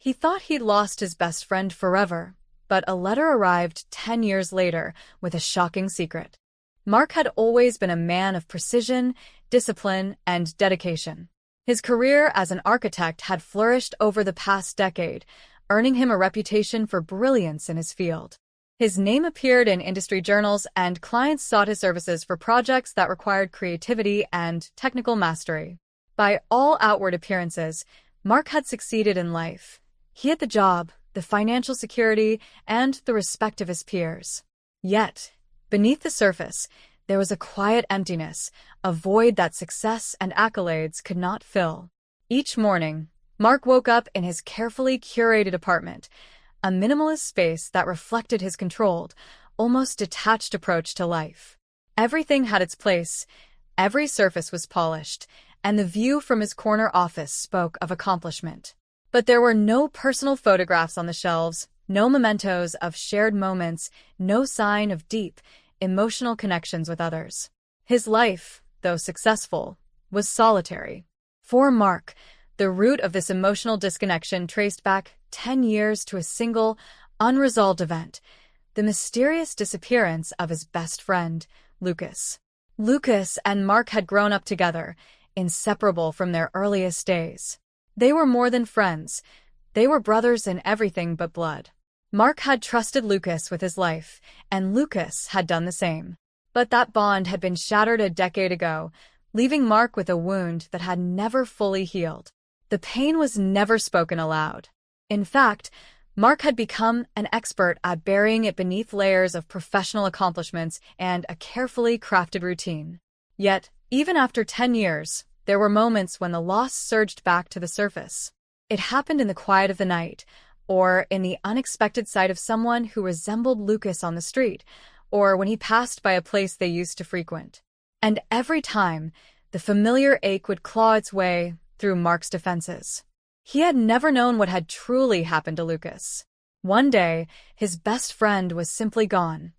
He thought he'd lost his best friend forever, but a letter arrived 10 years later with a shocking secret. Mark had always been a man of precision, discipline, and dedication. His career as an architect had flourished over the past decade, earning him a reputation for brilliance in his field. His name appeared in industry journals, and clients sought his services for projects that required creativity and technical mastery. By all outward appearances, Mark had succeeded in life. He had the job, the financial security, and the respect of his peers. Yet, beneath the surface, there was a quiet emptiness, a void that success and accolades could not fill. Each morning, Mark woke up in his carefully curated apartment, a minimalist space that reflected his controlled, almost detached approach to life. Everything had its place, every surface was polished, and the view from his corner office spoke of accomplishment. But there were no personal photographs on the shelves, no mementos of shared moments, no sign of deep, emotional connections with others. His life, though successful, was solitary. For Mark, the root of this emotional disconnection traced back 10 years to a single, unresolved event: the mysterious disappearance of his best friend, Lucas. Lucas and Mark had grown up together, inseparable from their earliest days. They were more than friends. They were brothers in everything but blood. Mark had trusted Lucas with his life, and Lucas had done the same. But that bond had been shattered a decade ago, leaving Mark with a wound that had never fully healed. The pain was never spoken aloud. In fact, Mark had become an expert at burying it beneath layers of professional accomplishments and a carefully crafted routine. Yet, even after 10 years, there were moments when the loss surged back to the surface. It happened in the quiet of the night, or in the unexpected sight of someone who resembled Lucas on the street, or when he passed by a place they used to frequent. And every time, the familiar ache would claw its way through Mark's defenses. He had never known what had truly happened to Lucas. One day, his best friend was simply gone,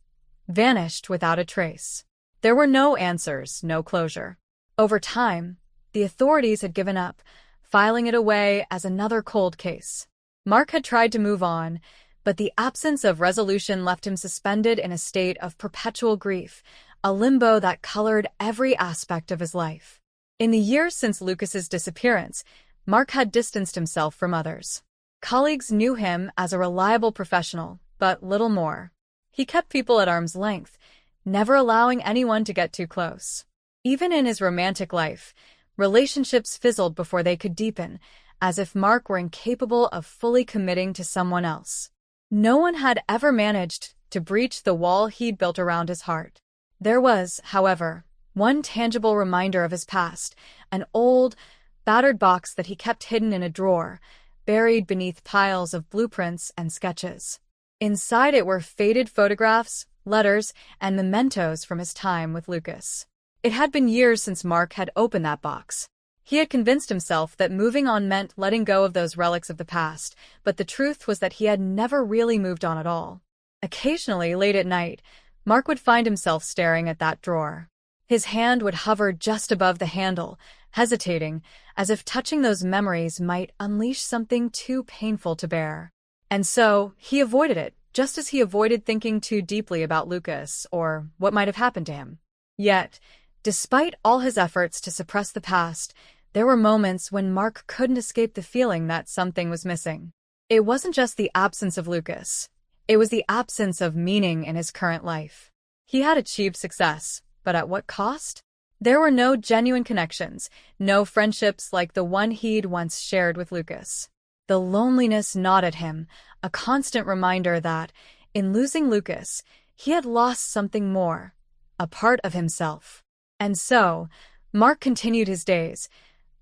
vanished without a trace. There were no answers, no closure. Over time, the authorities had given up, filing it away as another cold case. Mark had tried to move on, but the absence of resolution left him suspended in a state of perpetual grief, a limbo that colored every aspect of his life. In the years since Lucas's disappearance, Mark had distanced himself from others. Colleagues knew him as a reliable professional, but little more. He kept people at arm's length, never allowing anyone to get too close. Even in his romantic life, relationships fizzled before they could deepen, as if Mark were incapable of fully committing to someone else. No one had ever managed to breach the wall he'd built around his heart. There was, however, one tangible reminder of his past, an old, battered box that he kept hidden in a drawer, buried beneath piles of blueprints and sketches. Inside it were faded photographs, letters, and mementos from his time with Lucas. It had been years since Mark had opened that box. He had convinced himself that moving on meant letting go of those relics of the past, but the truth was that he had never really moved on at all. Occasionally, late at night, Mark would find himself staring at that drawer. His hand would hover just above the handle, hesitating, as if touching those memories might unleash something too painful to bear. And so, he avoided it, just as he avoided thinking too deeply about Lucas or what might have happened to him. Yet, despite all his efforts to suppress the past, there were moments when Mark couldn't escape the feeling that something was missing. It wasn't just the absence of Lucas. It was the absence of meaning in his current life. He had achieved success, but at what cost? There were no genuine connections, no friendships like the one he'd once shared with Lucas. The loneliness gnawed at him, a constant reminder that, in losing Lucas, he had lost something more, a part of himself. And so, Mark continued his days,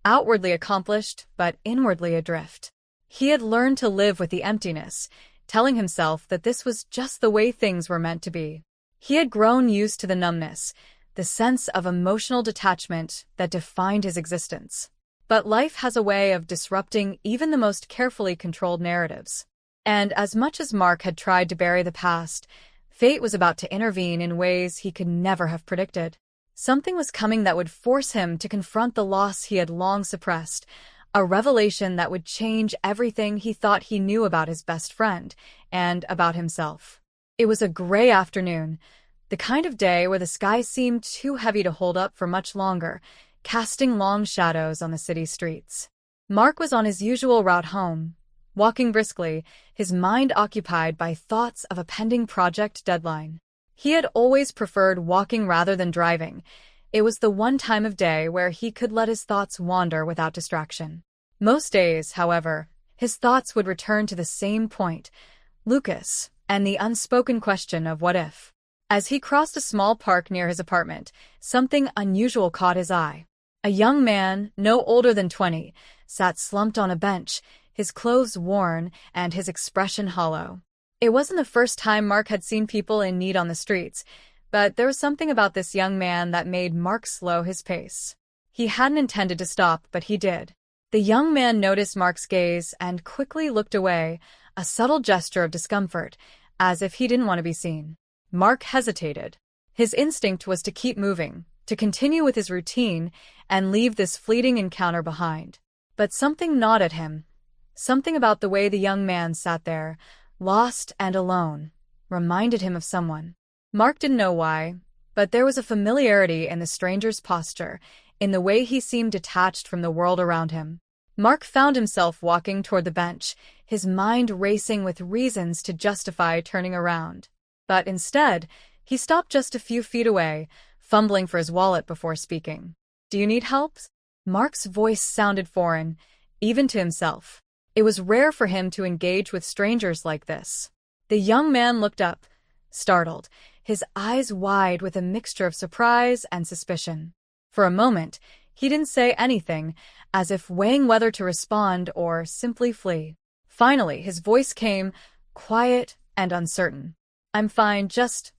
outwardly accomplished but inwardly adrift. He had learned to live with the emptiness, telling himself that this was just the way things were meant to be. He had grown used to the numbness, the sense of emotional detachment that defined his existence. But life has a way of disrupting even the most carefully controlled narratives. And as much as Mark had tried to bury the past, fate was about to intervene in ways he could never have predicted. Something was coming that would force him to confront the loss he had long suppressed, a revelation that would change everything he thought he knew about his best friend and about himself. It was a gray afternoon, the kind of day where the sky seemed too heavy to hold up for much longer, casting long shadows on the city streets. Mark was on his usual route home, walking briskly, his mind occupied by thoughts of a pending project deadline. He had always preferred walking rather than driving. It was the one time of day where he could let his thoughts wander without distraction. Most days, however, his thoughts would return to the same point, Lucas, and the unspoken question of what if. As he crossed a small park near his apartment, something unusual caught his eye. A young man, no older than 20, sat slumped on a bench, his clothes worn and his expression hollow. It wasn't the first time Mark had seen people in need on the streets, but there was something about this young man that made Mark slow his pace. He hadn't intended to stop, but he did. The young man noticed Mark's gaze and quickly looked away, a subtle gesture of discomfort, as if he didn't want to be seen. Mark hesitated. His instinct was to keep moving, to continue with his routine, and leave this fleeting encounter behind. But something gnawed at him. Something about the way the young man sat there, lost and alone, reminded him of someone. Mark didn't know why, but there was a familiarity in the stranger's posture, in the way he seemed detached from the world around him. Mark found himself walking toward the bench, his mind racing with reasons to justify turning around. But instead, he stopped just a few feet away, fumbling for his wallet before speaking. "Do you need help?" Mark's voice sounded foreign, even to himself. It was rare for him to engage with strangers like this. The young man looked up, startled, his eyes wide with a mixture of surprise and suspicion. For a moment, he didn't say anything, as if weighing whether to respond or simply flee. Finally, his voice came, quiet and uncertain. "I'm fine, just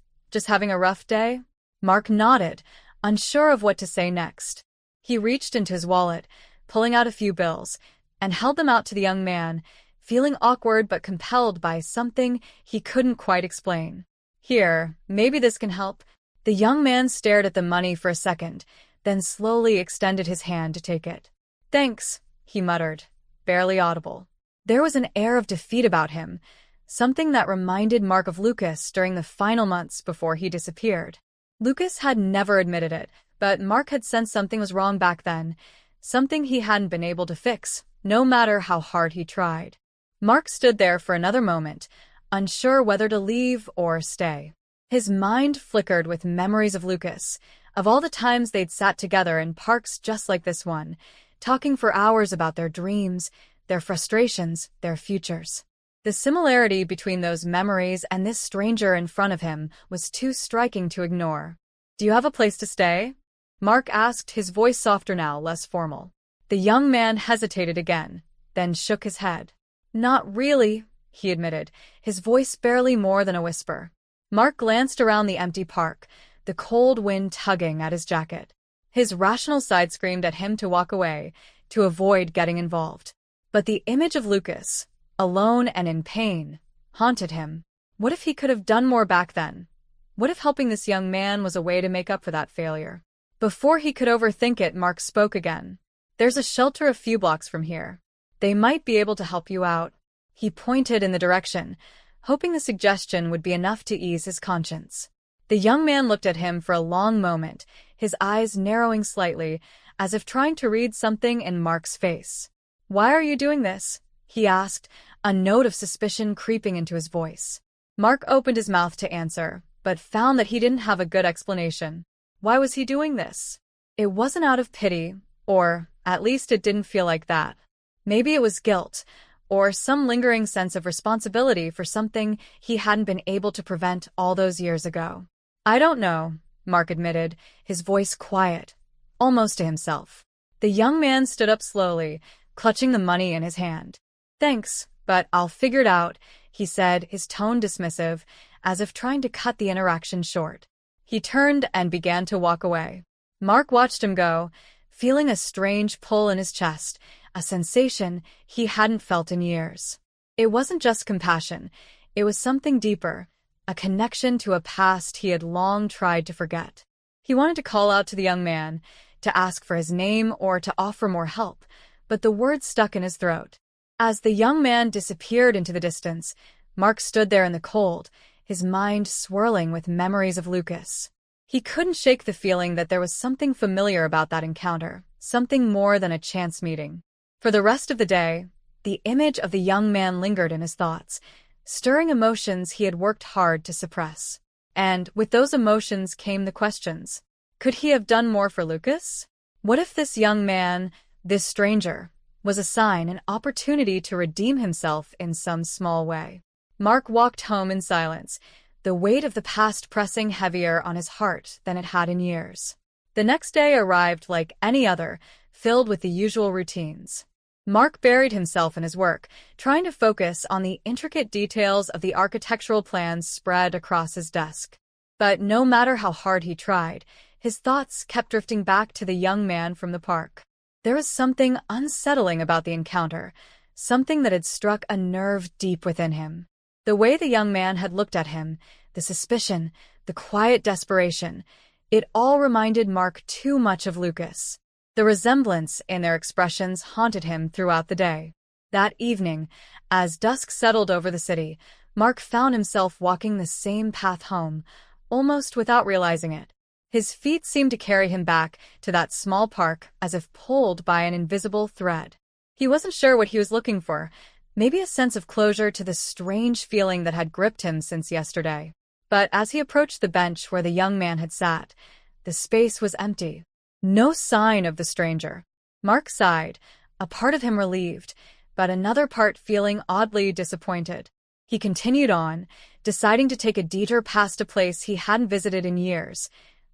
having a rough day?" Mark nodded, unsure of what to say next. He reached into his wallet, pulling out a few bills, and held them out to the young man, feeling awkward but compelled by something he couldn't quite explain. "Here, maybe this can help." The young man stared at the money for a second, then slowly extended his hand to take it. "Thanks," he muttered, barely audible. There was an air of defeat about him, something that reminded Mark of Lucas during the final months before he disappeared. Lucas had never admitted it, but Mark had sensed something was wrong back then, something he hadn't been able to fix, no matter how hard he tried. Mark stood there for another moment, unsure whether to leave or stay. His mind flickered with memories of Lucas, of all the times they'd sat together in parks just like this one, talking for hours about their dreams, their frustrations, their futures. The similarity between those memories and this stranger in front of him was too striking to ignore. "Do you have a place to stay?" Mark asked, his voice softer now, less formal. The young man hesitated again, then shook his head. "Not really," he admitted, his voice barely more than a whisper. Mark glanced around the empty park, the cold wind tugging at his jacket. His rational side screamed at him to walk away, to avoid getting involved. But the image of Lucas, alone and in pain, haunted him. What if he could have done more back then? What if helping this young man was a way to make up for that failure? Before he could overthink it, Mark spoke again. "There's a shelter a few blocks from here. They might be able to help you out." He pointed in the direction, hoping the suggestion would be enough to ease his conscience. The young man looked at him for a long moment, his eyes narrowing slightly, as if trying to read something in Mark's face. "Why are you doing this?" he asked, a note of suspicion creeping into his voice. Mark opened his mouth to answer, but found that he didn't have a good explanation. Why was he doing this? It wasn't out of pity, or at least it didn't feel like that. Maybe it was guilt, or some lingering sense of responsibility for something he hadn't been able to prevent all those years ago. "I don't know," Mark admitted, his voice quiet, almost to himself. The young man stood up slowly, clutching the money in his hand. "Thanks, but I'll figure it out," he said, his tone dismissive, as if trying to cut the interaction short. He turned and began to walk away. Mark watched him go, feeling a strange pull in his chest, a sensation he hadn't felt in years. It wasn't just compassion, it was something deeper, a connection to a past he had long tried to forget. He wanted to call out to the young man, to ask for his name or to offer more help, but the words stuck in his throat. As the young man disappeared into the distance, Mark stood there in the cold, his mind swirling with memories of Lucas. He couldn't shake the feeling that there was something familiar about that encounter, something more than a chance meeting. For the rest of the day, the image of the young man lingered in his thoughts, stirring emotions he had worked hard to suppress. And with those emotions came the questions. Could he have done more for Lucas? What if this young man, this stranger, was a sign, an opportunity to redeem himself in some small way? Mark walked home in silence, the weight of the past pressing heavier on his heart than it had in years. The next day arrived like any other, filled with the usual routines. Mark buried himself in his work, trying to focus on the intricate details of the architectural plans spread across his desk. But no matter how hard he tried, his thoughts kept drifting back to the young man from the park. There was something unsettling about the encounter, something that had struck a nerve deep within him. The way the young man had looked at him, the suspicion, the quiet desperation, it all reminded Mark too much of Lucas. The resemblance in their expressions haunted him throughout the day. That evening, as dusk settled over the city, Mark found himself walking the same path home, almost without realizing it. His feet seemed to carry him back to that small park as if pulled by an invisible thread. He wasn't sure what he was looking for, maybe a sense of closure to the strange feeling that had gripped him since yesterday. But as he approached the bench where the young man had sat, the space was empty. No sign of the stranger. Mark sighed, a part of him relieved, but another part feeling oddly disappointed. He continued on, deciding to take a detour past a place he hadn't visited in years,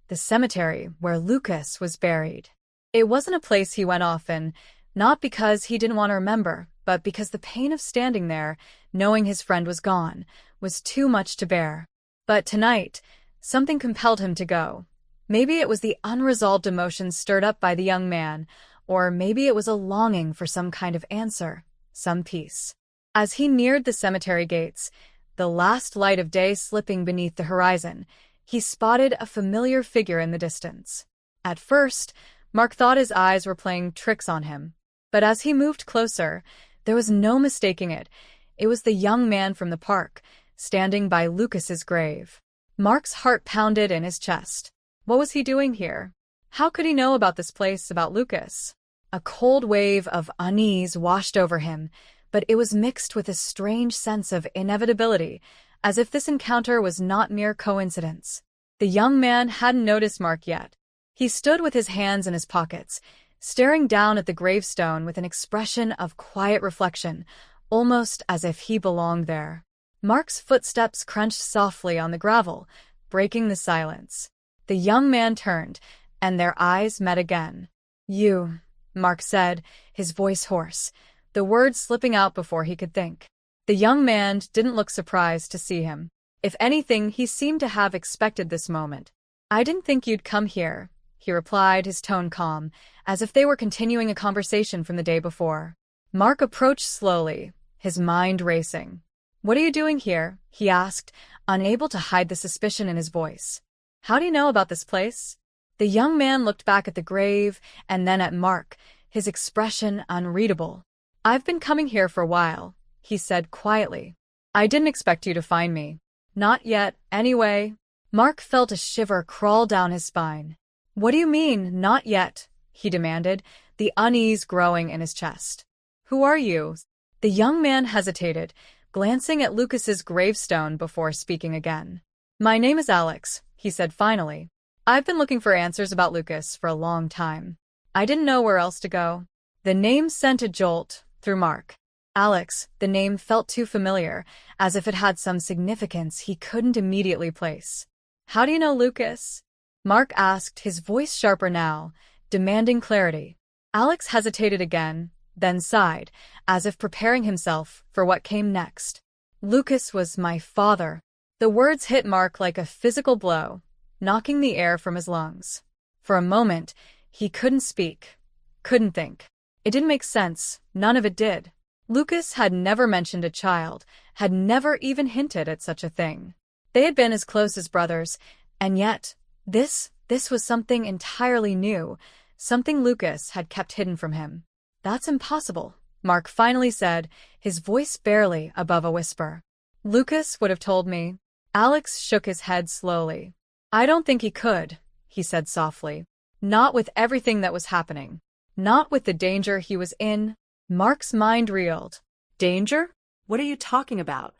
the cemetery where Lucas was buried. It wasn't a place he went often, not because he didn't want to remember, but because the pain of standing there, knowing his friend was gone, was too much to bear. But tonight, something compelled him to go. Maybe it was the unresolved emotions stirred up by the young man, or maybe it was a longing for some kind of answer, some peace. As he neared the cemetery gates, the last light of day slipping beneath the horizon, he spotted a familiar figure in the distance. At first, Mark thought his eyes were playing tricks on him. But as he moved closer, there was no mistaking it. It was the young man from the park, standing by Lucas's grave. Mark's heart pounded in his chest. What was he doing here? How could he know about this place, about Lucas? A cold wave of unease washed over him, but it was mixed with a strange sense of inevitability, as if this encounter was not mere coincidence. The young man hadn't noticed Mark yet. He stood with his hands in his pockets, staring down at the gravestone with an expression of quiet reflection, almost as if he belonged there. Mark's footsteps crunched softly on the gravel, breaking the silence. The young man turned, and their eyes met again. "You," Mark said, his voice hoarse, the words slipping out before he could think. The young man didn't look surprised to see him. If anything, he seemed to have expected this moment. "I didn't think you'd come here," he replied, his tone calm, as if they were continuing a conversation from the day before. Mark approached slowly, his mind racing. "What are you doing here?" he asked, unable to hide the suspicion in his voice. "How do you know about this place?" The young man looked back at the grave and then at Mark, his expression unreadable. "I've been coming here for a while," he said quietly. "I didn't expect you to find me." "Not yet, anyway." Mark felt a shiver crawl down his spine. "What do you mean, not yet?" he demanded, the unease growing in his chest. "Who are you?" The young man hesitated, glancing at Lucas's gravestone before speaking again. "My name is Alex," he said finally. "I've been looking for answers about Lucas for a long time. I didn't know where else to go." The name sent a jolt through Mark. Alex, the name felt too familiar, as if it had some significance he couldn't immediately place. "How do you know Lucas?" Mark asked, his voice sharper now, demanding clarity. Alex hesitated again, then sighed, as if preparing himself for what came next. "Lucas was my father." The words hit Mark like a physical blow, knocking the air from his lungs. For a moment, he couldn't speak, couldn't think. It didn't make sense, none of it did. Lucas had never mentioned a child, had never even hinted at such a thing. They had been as close as brothers, and yet, this was something entirely new, something Lucas had kept hidden from him. That's impossible, Mark finally said, his voice barely above a whisper. Lucas would have told me. Alex shook his head slowly. I don't think he could, he said softly. Not with everything that was happening. Not with the danger he was in. Mark's mind reeled. Danger? What are you talking about?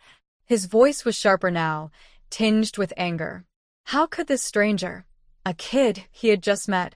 His voice was sharper now, tinged with anger. How could this stranger, a kid he had just met,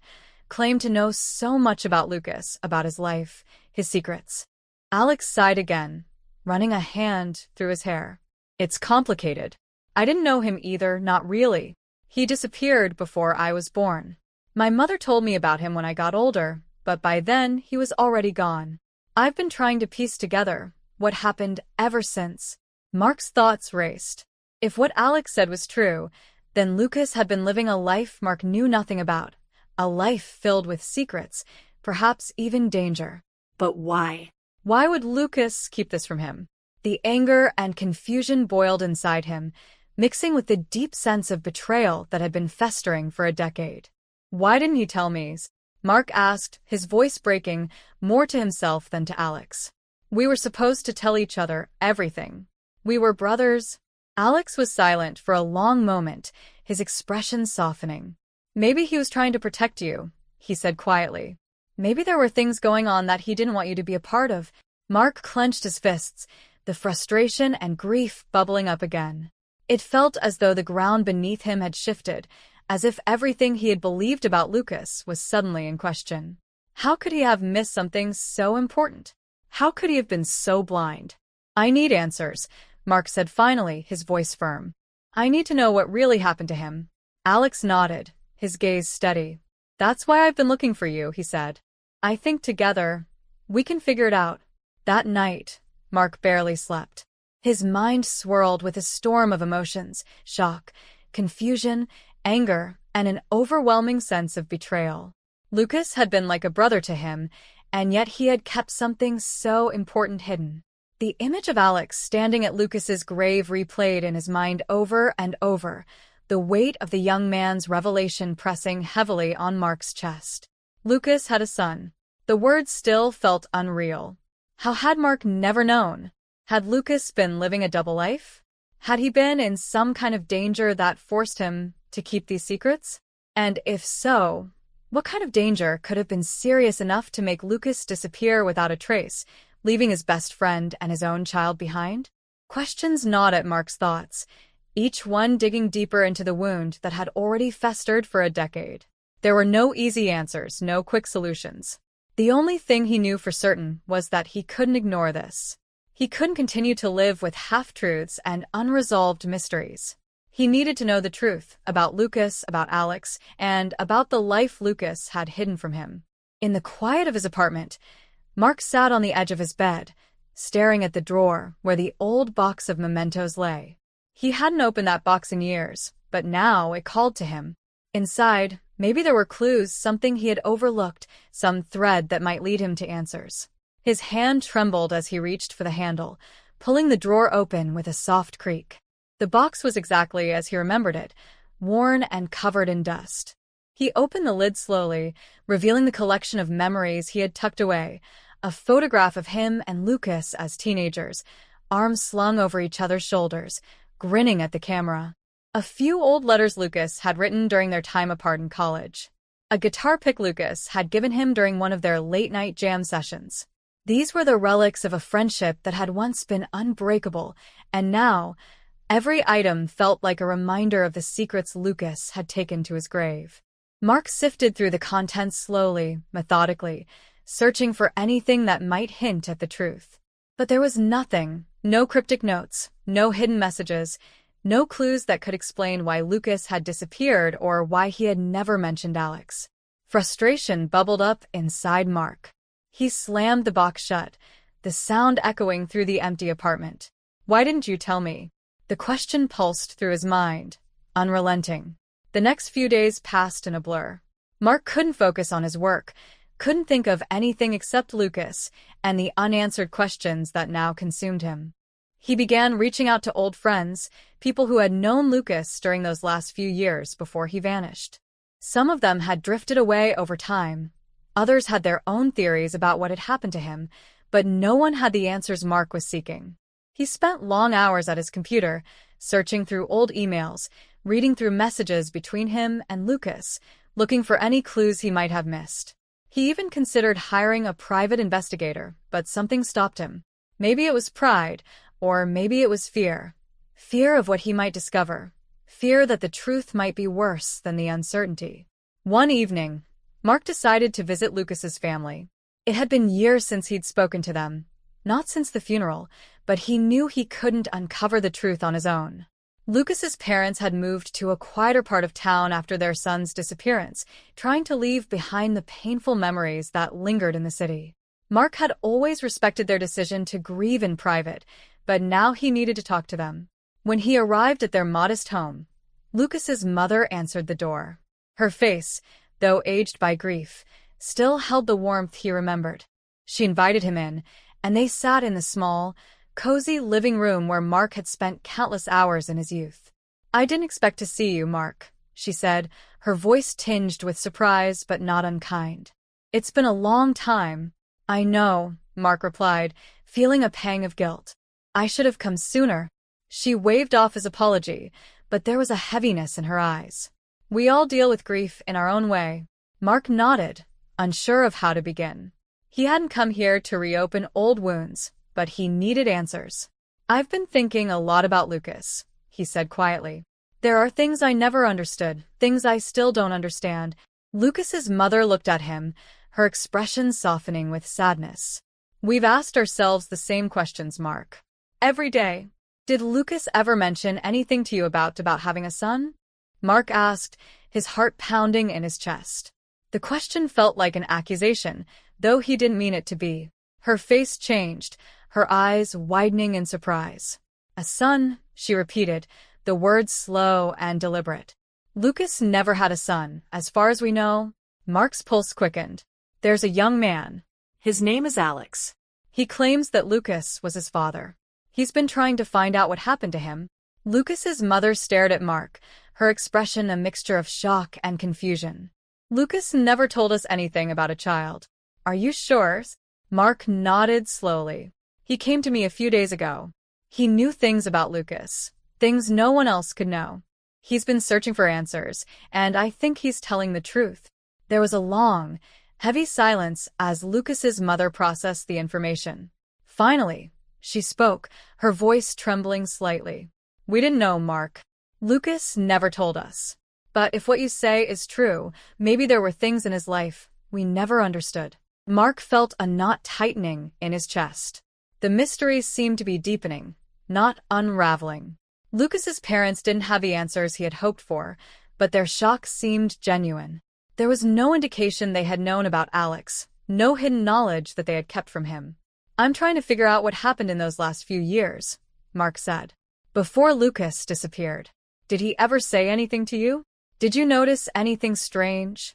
claim to know so much about Lucas, about his life, his secrets? Alex sighed again, running a hand through his hair. It's complicated. I didn't know him either, not really. He disappeared before I was born. My mother told me about him when I got older, but by then he was already gone. I've been trying to piece together what happened ever since. Mark's thoughts raced. If what Alex said was true, then Lucas had been living a life Mark knew nothing about, a life filled with secrets, perhaps even danger. But why? Why would Lucas keep this from him? The anger and confusion boiled inside him, mixing with the deep sense of betrayal that had been festering for a decade. Why didn't he tell me? Mark asked, his voice breaking, more to himself than to Alex. We were supposed to tell each other everything. We were brothers. Alex was silent for a long moment, his expression softening. Maybe he was trying to protect you, he said quietly. Maybe there were things going on that he didn't want you to be a part of. Mark clenched his fists, the frustration and grief bubbling up again. It felt as though the ground beneath him had shifted, as if everything he had believed about Lucas was suddenly in question. How could he have missed something so important? How could he have been so blind? I need answers, Mark said finally, his voice firm. I need to know what really happened to him. Alex nodded, his gaze steady. That's why I've been looking for you, he said. I think together, we can figure it out. That night, Mark barely slept. His mind swirled with a storm of emotions, shock, confusion, anger, and an overwhelming sense of betrayal. Lucas had been like a brother to him, and yet he had kept something so important hidden. The image of Alex standing at Lucas's grave replayed in his mind over and over, the weight of the young man's revelation pressing heavily on Mark's chest. Lucas had a son. The words still felt unreal. How had Mark never known? Had Lucas been living a double life? Had he been in some kind of danger that forced him to keep these secrets? And if so, what kind of danger could have been serious enough to make Lucas disappear without a trace, leaving his best friend and his own child behind? Questions gnawed at Mark's thoughts, each one digging deeper into the wound that had already festered for a decade. There were no easy answers, no quick solutions. The only thing he knew for certain was that he couldn't ignore this. He couldn't continue to live with half-truths and unresolved mysteries. He needed to know the truth about Lucas, about Alex, and about the life Lucas had hidden from him. In the quiet of his apartment, Mark sat on the edge of his bed, staring at the drawer where the old box of mementos lay. He hadn't opened that box in years, but now it called to him. Inside, maybe there were clues, something he had overlooked, some thread that might lead him to answers. His hand trembled as he reached for the handle, pulling the drawer open with a soft creak. The box was exactly as he remembered it, worn and covered in dust. He opened the lid slowly, revealing the collection of memories he had tucked away, a photograph of him and Lucas as teenagers, arms slung over each other's shoulders, grinning at the camera. A few old letters Lucas had written during their time apart in college. A guitar pick Lucas had given him during one of their late-night jam sessions. These were the relics of a friendship that had once been unbreakable, and now, every item felt like a reminder of the secrets Lucas had taken to his grave. Mark sifted through the contents slowly, methodically, searching for anything that might hint at the truth. But there was nothing, no cryptic notes, no hidden messages, no clues that could explain why Lucas had disappeared or why he had never mentioned Alex. Frustration bubbled up inside Mark. He slammed the box shut, the sound echoing through the empty apartment. Why didn't you tell me? The question pulsed through his mind, unrelenting. The next few days passed in a blur. Mark couldn't focus on his work, couldn't think of anything except Lucas and the unanswered questions that now consumed him. He began reaching out to old friends, people who had known Lucas during those last few years before he vanished. Some of them had drifted away over time. Others had their own theories about what had happened to him, but no one had the answers Mark was seeking. He spent long hours at his computer, searching through old emails, reading through messages between him and Lucas, looking for any clues he might have missed. He even considered hiring a private investigator, but something stopped him. Maybe it was pride, or maybe it was fear. Fear of what he might discover. Fear that the truth might be worse than the uncertainty. One evening, Mark decided to visit Lucas's family. It had been years since he'd spoken to them. Not since the funeral, but he knew he couldn't uncover the truth on his own. Lucas's parents had moved to a quieter part of town after their son's disappearance, trying to leave behind the painful memories that lingered in the city. Mark had always respected their decision to grieve in private, but now he needed to talk to them. When he arrived at their modest home, Lucas's mother answered the door. Her face, though aged by grief, still held the warmth he remembered. She invited him in, and they sat in the small, cozy living room where Mark had spent countless hours in his youth. "I didn't expect to see you, Mark," she said, her voice tinged with surprise but not unkind. "It's been a long time." "I know," Mark replied, feeling a pang of guilt. "I should have come sooner." She waved off his apology, but there was a heaviness in her eyes. "We all deal with grief in our own way." Mark nodded, unsure of how to begin. He hadn't come here to reopen old wounds, but he needed answers. "I've been thinking a lot about Lucas," he said quietly. "There are things I never understood, things I still don't understand." Lucas's mother looked at him, her expression softening with sadness. "We've asked ourselves the same questions, Mark. Every day. Did Lucas ever mention anything to you about having a son?" Mark asked, his heart pounding in his chest. The question felt like an accusation, though he didn't mean it to be. Her face changed, her eyes widening in surprise. "A son," she repeated, the words slow and deliberate. "Lucas never had a son, as far as we know." Mark's pulse quickened. "There's a young man. His name is Alex. He claims that Lucas was his father. He's been trying to find out what happened to him." Lucas's mother stared at Mark, her expression a mixture of shock and confusion. "Lucas never told us anything about a child." "Are you sure?" Mark nodded slowly. "He came to me a few days ago. He knew things about Lucas, things no one else could know. He's been searching for answers, and I think he's telling the truth." There was a long, heavy silence as Lucas's mother processed the information. Finally, she spoke, her voice trembling slightly. "We didn't know, Mark. Lucas never told us. But if what you say is true, maybe there were things in his life we never understood." Mark felt a knot tightening in his chest. The mystery seemed to be deepening, not unraveling. Lucas's parents didn't have the answers he had hoped for, but their shock seemed genuine. There was no indication they had known about Alex, no hidden knowledge that they had kept from him. "I'm trying to figure out what happened in those last few years," Mark said. "Before Lucas disappeared. Did he ever say anything to you? Did you notice anything strange?"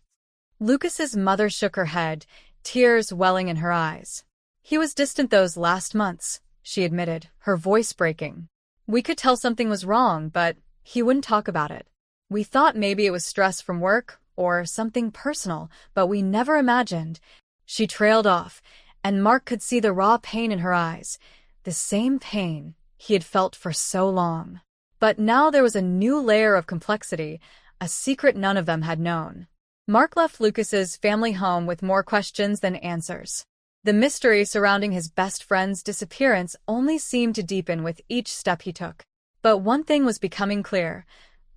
Lucas's mother shook her head, tears welling in her eyes. "He was distant those last months," she admitted, her voice breaking. "We could tell something was wrong, but he wouldn't talk about it. We thought maybe it was stress from work or something personal, but we never imagined." She trailed off, and Mark could see the raw pain in her eyes, the same pain he had felt for so long. But now there was a new layer of complexity, a secret none of them had known. Mark left Lucas's family home with more questions than answers. The mystery surrounding his best friend's disappearance only seemed to deepen with each step he took. But one thing was becoming clear.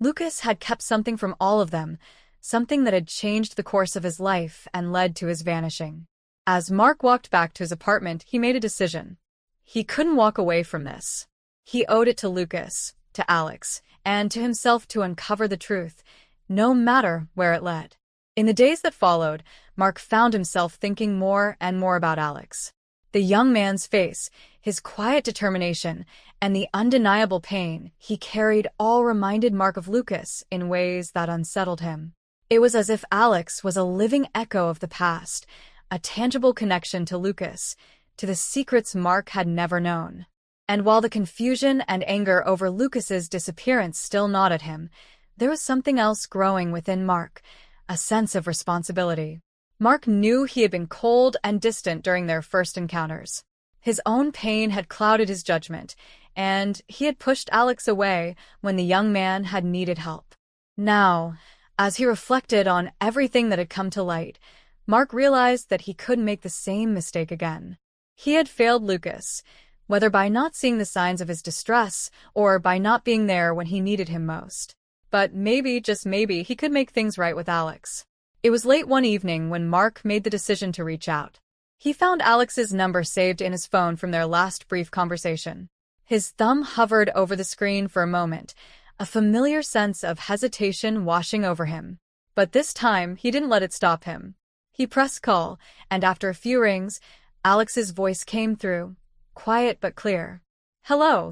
Lucas had kept something from all of them, something that had changed the course of his life and led to his vanishing. As Mark walked back to his apartment, he made a decision. He couldn't walk away from this. He owed it to Lucas, to Alex, and to himself to uncover the truth, no matter where it led. In the days that followed, Mark found himself thinking more and more about Alex. The young man's face, his quiet determination, and the undeniable pain he carried all reminded Mark of Lucas in ways that unsettled him. It was as if Alex was a living echo of the past, a tangible connection to Lucas, to the secrets Mark had never known. And while the confusion and anger over Lucas's disappearance still gnawed at him, there was something else growing within Mark, a sense of responsibility. Mark knew he had been cold and distant during their first encounters. His own pain had clouded his judgment, and he had pushed Alex away when the young man had needed help. Now, as he reflected on everything that had come to light, Mark realized that he couldn't make the same mistake again. He had failed Lucas, whether by not seeing the signs of his distress or by not being there when he needed him most. But maybe, just maybe, he could make things right with Alex. It was late one evening when Mark made the decision to reach out. He found Alex's number saved in his phone from their last brief conversation. His thumb hovered over the screen for a moment, a familiar sense of hesitation washing over him. But this time, he didn't let it stop him. He pressed call, and after a few rings, Alex's voice came through, quiet but clear. "Hello,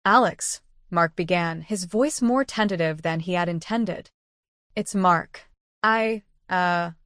Alex," Mark began, his voice more tentative than he had intended. "It's Mark. I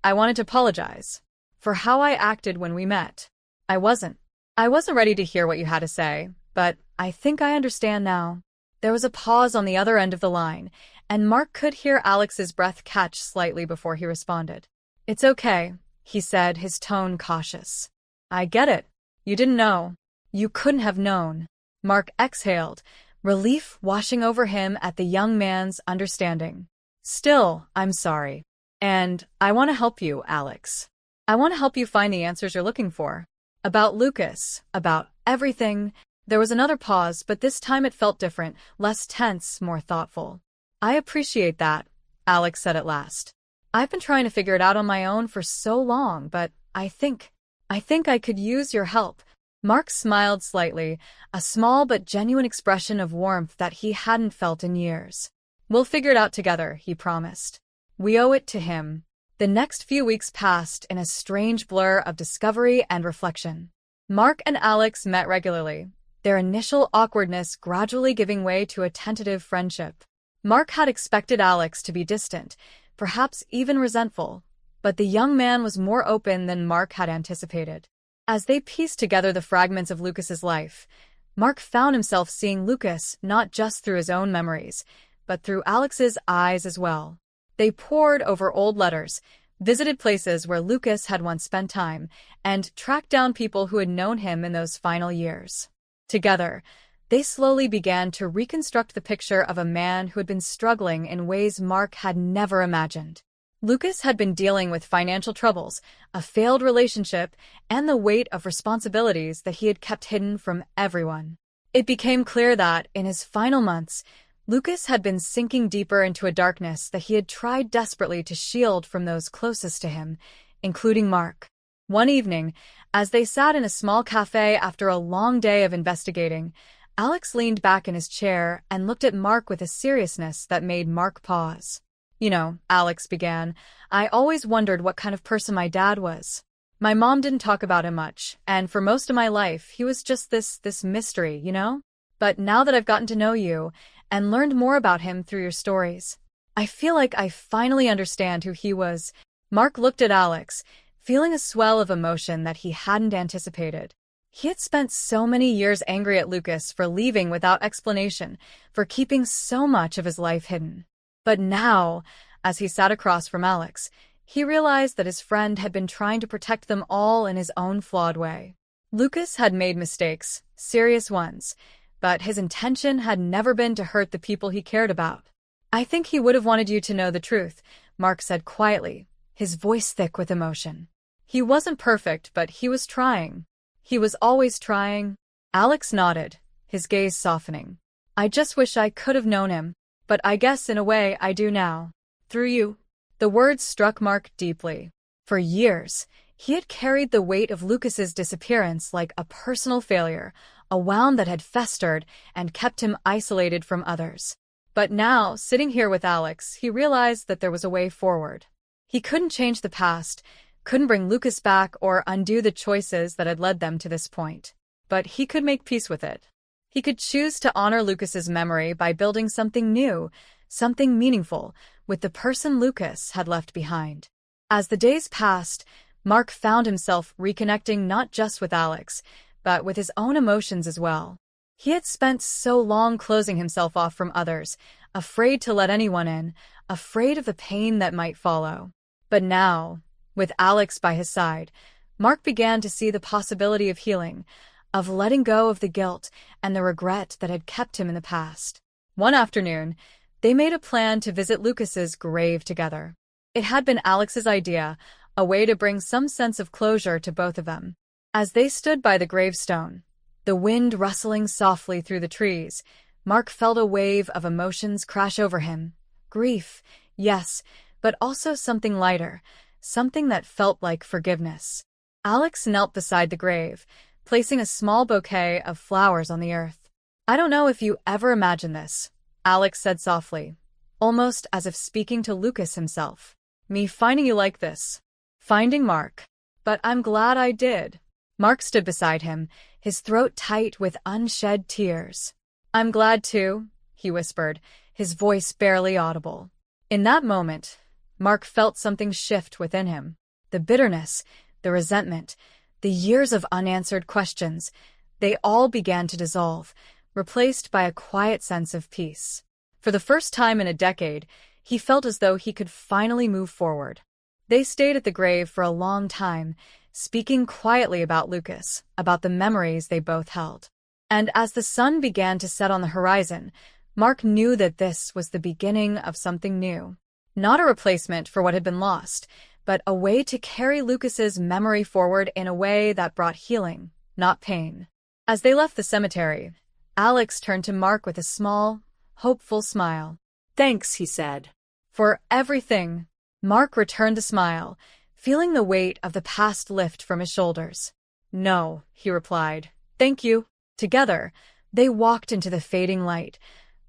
wanted to apologize for how I acted when we met. I wasn't ready to hear what you had to say, but I think I understand now." There was a pause on the other end of the line, and Mark could hear Alex's breath catch slightly before he responded. "It's okay," he said, his tone cautious. "I get it. You didn't know. You couldn't have known." Mark exhaled, relief washing over him at the young man's understanding. "Still, I'm sorry. And I want to help you, Alex. I want to help you find the answers you're looking for. About Lucas, about everything." There was another pause, but this time it felt different, less tense, more thoughtful. "I appreciate that," Alex said at last. "I've been trying to figure it out on my own for so long, but I think I could use your help." Mark smiled slightly, a small but genuine expression of warmth that he hadn't felt in years. "We'll figure it out together," he promised. "We owe it to him." The next few weeks passed in a strange blur of discovery and reflection. Mark and Alex met regularly, their initial awkwardness gradually giving way to a tentative friendship. Mark had expected Alex to be distant, perhaps even resentful, but the young man was more open than Mark had anticipated. As they pieced together the fragments of Lucas's life, Mark found himself seeing Lucas not just through his own memories, but through Alex's eyes as well. They pored over old letters, visited places where Lucas had once spent time, and tracked down people who had known him in those final years. Together, they slowly began to reconstruct the picture of a man who had been struggling in ways Mark had never imagined. Lucas had been dealing with financial troubles, a failed relationship, and the weight of responsibilities that he had kept hidden from everyone. It became clear that, in his final months, Lucas had been sinking deeper into a darkness that he had tried desperately to shield from those closest to him, including Mark. One evening, as they sat in a small cafe after a long day of investigating, Alex leaned back in his chair and looked at Mark with a seriousness that made Mark pause. "You know," Alex began, "I always wondered what kind of person my dad was. My mom didn't talk about him much, and for most of my life, he was just this mystery, you know? But now that I've gotten to know you and learned more about him through your stories, I feel like I finally understand who he was." Mark looked at Alex, feeling a swell of emotion that he hadn't anticipated. He had spent so many years angry at Lucas for leaving without explanation, for keeping so much of his life hidden. But now, as he sat across from Alex, he realized that his friend had been trying to protect them all in his own flawed way. Lucas had made mistakes, serious ones, but his intention had never been to hurt the people he cared about. "I think he would have wanted you to know the truth," Mark said quietly, his voice thick with emotion. "He wasn't perfect, but he was trying. He was always trying." Alex nodded, his gaze softening. "I just wish I could have known him, but I guess in a way I do now. Through you." The words struck Mark deeply. For years, he had carried the weight of Lucas's disappearance like a personal failure, a wound that had festered and kept him isolated from others. But now, sitting here with Alex, he realized that there was a way forward. He couldn't change the past, couldn't bring Lucas back or undo the choices that had led them to this point. But he could make peace with it. He could choose to honor Lucas's memory by building something new, something meaningful, with the person Lucas had left behind. As the days passed, Mark found himself reconnecting not just with Alex, but with his own emotions as well. He had spent so long closing himself off from others, afraid to let anyone in, afraid of the pain that might follow. But now, With Alex by his side, Mark began to see the possibility of healing, of letting go of the guilt and the regret that had kept him in the past. One afternoon, they made a plan to visit Lucas's grave together. It had been Alex's idea, a way to bring some sense of closure to both of them. As they stood by the gravestone, the wind rustling softly through the trees, Mark felt a wave of emotions crash over him. Grief, yes, but also something lighter, something that felt like forgiveness. Alex knelt beside the grave, placing a small bouquet of flowers on the earth. "I don't know if you ever imagined this," Alex said softly, almost as if speaking to Lucas himself. "Me finding you like this. Finding Mark. But I'm glad I did." Mark stood beside him, his throat tight with unshed tears. "I'm glad too," he whispered, his voice barely audible. In that moment, Mark felt something shift within him. The bitterness, the resentment, the years of unanswered questions, they all began to dissolve, replaced by a quiet sense of peace. For the first time in a decade, he felt as though he could finally move forward. They stayed at the grave for a long time, speaking quietly about Lucas, about the memories they both held. And as the sun began to set on the horizon, Mark knew that this was the beginning of something new. Not a replacement for what had been lost, but a way to carry Lucas's memory forward in a way that brought healing, not pain. As they left the cemetery, Alex turned to Mark with a small, hopeful smile. "Thanks," he said. "For everything." Mark returned the smile, feeling the weight of the past lift from his shoulders. "No," he replied. "Thank you." Together, they walked into the fading light,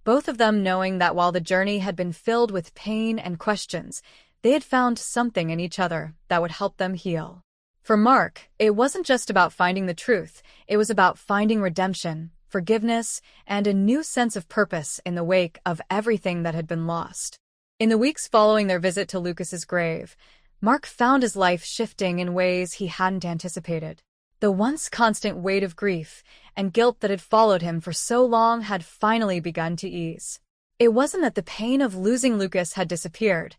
both of them knowing that while the journey had been filled with pain and questions, they had found something in each other that would help them heal. For Mark, it wasn't just about finding the truth, it was about finding redemption, forgiveness, and a new sense of purpose in the wake of everything that had been lost. In the weeks following their visit to Lucas's grave, Mark found his life shifting in ways he hadn't anticipated. The once constant weight of grief and guilt that had followed him for so long had finally begun to ease. It wasn't that the pain of losing Lucas had disappeared.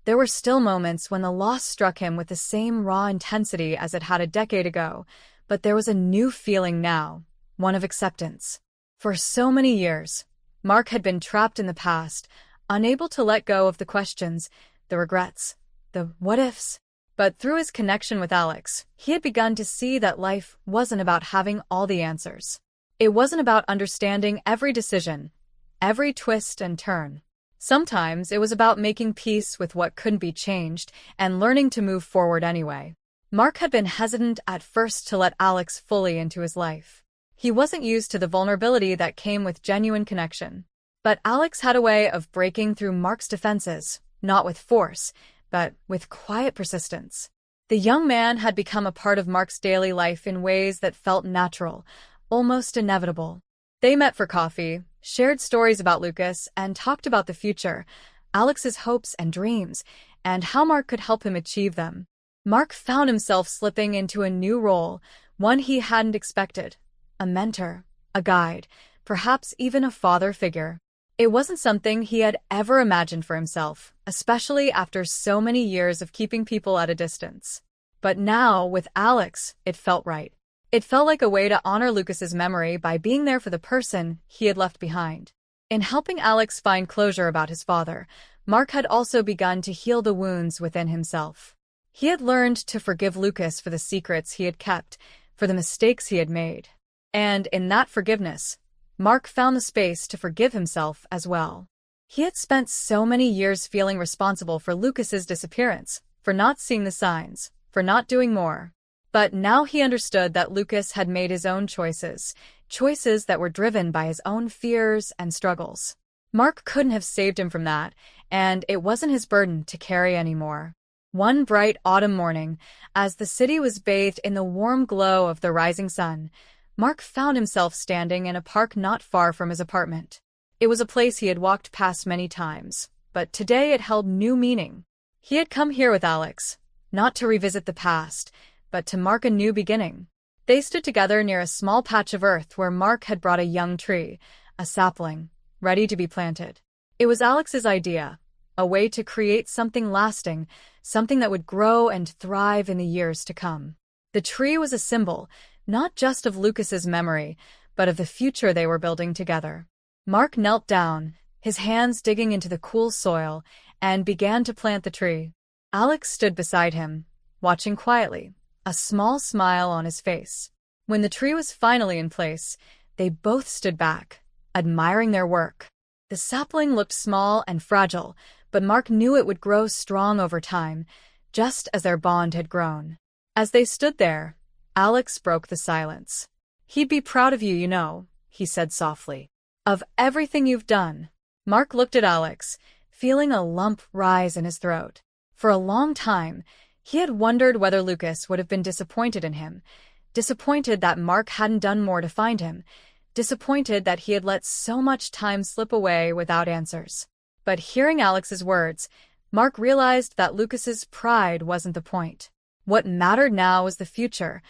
There were still moments when the loss struck him with the same raw intensity as it had a decade ago, but there was a new feeling now, one of acceptance. For so many years, Mark had been trapped in the past, unable to let go of the questions, the regrets, the what-ifs. But through his connection with Alex, he had begun to see that life wasn't about having all the answers. It wasn't about understanding every decision, every twist and turn. Sometimes it was about making peace with what couldn't be changed and learning to move forward anyway. Mark had been hesitant at first to let Alex fully into his life. He wasn't used to the vulnerability that came with genuine connection. But Alex had a way of breaking through Mark's defenses, not with force, but with quiet persistence. The young man had become a part of Mark's daily life in ways that felt natural, almost inevitable. They met for coffee, shared stories about Lucas, and talked about the future, Alex's hopes and dreams, and how Mark could help him achieve them. Mark found himself slipping into a new role, one he hadn't expected. A mentor, a guide, perhaps even a father figure. It wasn't something he had ever imagined for himself, especially after so many years of keeping people at a distance. But now, with Alex, it felt right. It felt like a way to honor Lucas's memory by being there for the person he had left behind. In helping Alex find closure about his father, Mark had also begun to heal the wounds within himself. He had learned to forgive Lucas for the secrets he had kept, for the mistakes he had made. And in that forgiveness, Mark found the space to forgive himself as well. He had spent so many years feeling responsible for Lucas's disappearance, for not seeing the signs, for not doing more. But now he understood that Lucas had made his own choices, choices that were driven by his own fears and struggles. Mark couldn't have saved him from that, and it wasn't his burden to carry anymore. One bright autumn morning, as the city was bathed in the warm glow of the rising sun, Mark found himself standing in a park not far from his apartment. It was a place he had walked past many times, but today it held new meaning. He had come here with Alex, not to revisit the past, but to mark a new beginning. They stood together near a small patch of earth where Mark had brought a young tree, a sapling, ready to be planted. It was Alex's idea, a way to create something lasting, something that would grow and thrive in the years to come. The tree was a symbol, not just of Lucas's memory, but of the future they were building together. Mark knelt down, his hands digging into the cool soil, and began to plant the tree. Alex stood beside him, watching quietly, a small smile on his face. When the tree was finally in place, they both stood back, admiring their work. The sapling looked small and fragile, but Mark knew it would grow strong over time, just as their bond had grown. As they stood there, Alex broke the silence. "He'd be proud of you, you know," he said softly. "Of everything you've done." Mark looked at Alex, feeling a lump rise in his throat. For a long time, he had wondered whether Lucas would have been disappointed in him, disappointed that Mark hadn't done more to find him, disappointed that he had let so much time slip away without answers. But hearing Alex's words, Mark realized that Lucas's pride wasn't the point. What mattered now was the future,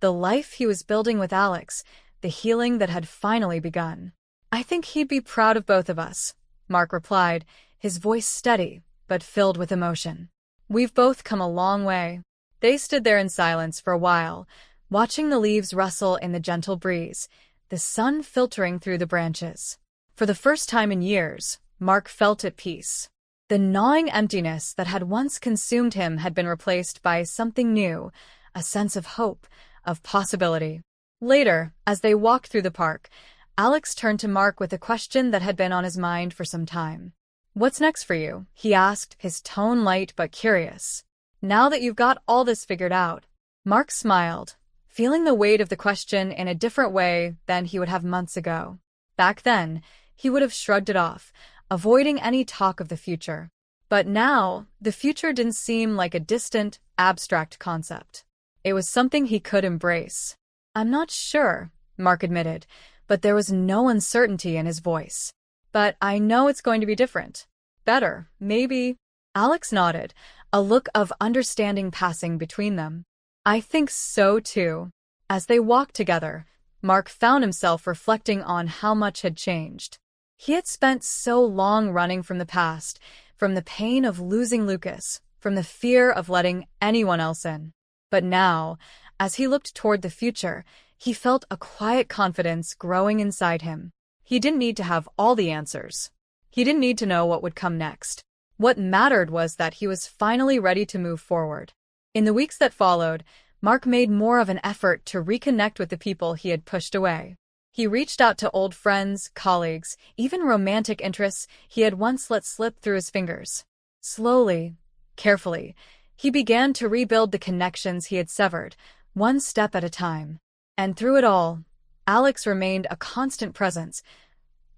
the life he was building with Alex, the healing that had finally begun. "I think he'd be proud of both of us," Mark replied, his voice steady but filled with emotion. "We've both come a long way." They stood there in silence for a while, watching the leaves rustle in the gentle breeze, the sun filtering through the branches. For the first time in years, Mark felt at peace. The gnawing emptiness that had once consumed him had been replaced by something new, a sense of hope, of possibility. Later, as they walked through the park, Alex turned to Mark with a question that had been on his mind for some time. "What's next for you?" he asked, his tone light but curious. "Now that you've got all this figured out." Mark smiled, feeling the weight of the question in a different way than he would have months ago. Back then, he would have shrugged it off, avoiding any talk of the future. But now, the future didn't seem like a distant, abstract concept. It was something he could embrace. "I'm not sure," Mark admitted, but there was no uncertainty in his voice. "But I know it's going to be different. Better, maybe." Alex nodded, a look of understanding passing between them. "I think so too." As they walked together, Mark found himself reflecting on how much had changed. He had spent so long running from the past, from the pain of losing Lucas, from the fear of letting anyone else in. But now, as he looked toward the future, he felt a quiet confidence growing inside him. He didn't need to have all the answers. He didn't need to know what would come next. What mattered was that he was finally ready to move forward. In the weeks that followed, Mark made more of an effort to reconnect with the people he had pushed away. He reached out to old friends, colleagues, even romantic interests he had once let slip through his fingers. Slowly, carefully, he began to rebuild the connections he had severed, one step at a time. And through it all, Alex remained a constant presence,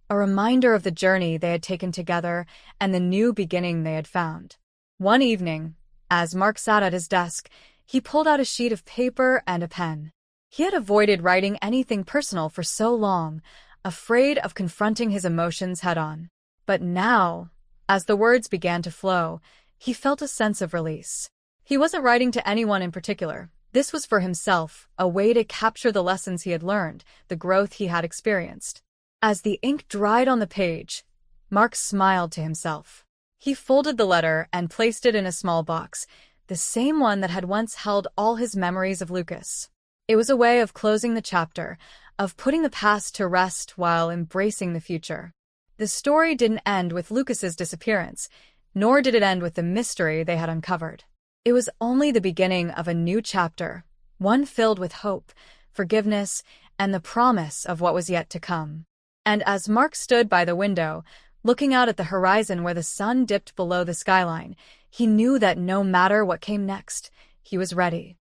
a reminder of the journey they had taken together and the new beginning they had found. One evening, as Mark sat at his desk, he pulled out a sheet of paper and a pen. He had avoided writing anything personal for so long, afraid of confronting his emotions head-on. But now, as the words began to flow, he felt a sense of release. He wasn't writing to anyone in particular. This was for himself, a way to capture the lessons he had learned, the growth he had experienced. As the ink dried on the page, Mark smiled to himself. He folded the letter and placed it in a small box, the same one that had once held all his memories of Lucas. It was a way of closing the chapter, of putting the past to rest while embracing the future. The story didn't end with Lucas's disappearance, nor did it end with the mystery they had uncovered. It was only the beginning of a new chapter, one filled with hope, forgiveness, and the promise of what was yet to come. And as Mark stood by the window, looking out at the horizon where the sun dipped below the skyline, he knew that no matter what came next, he was ready.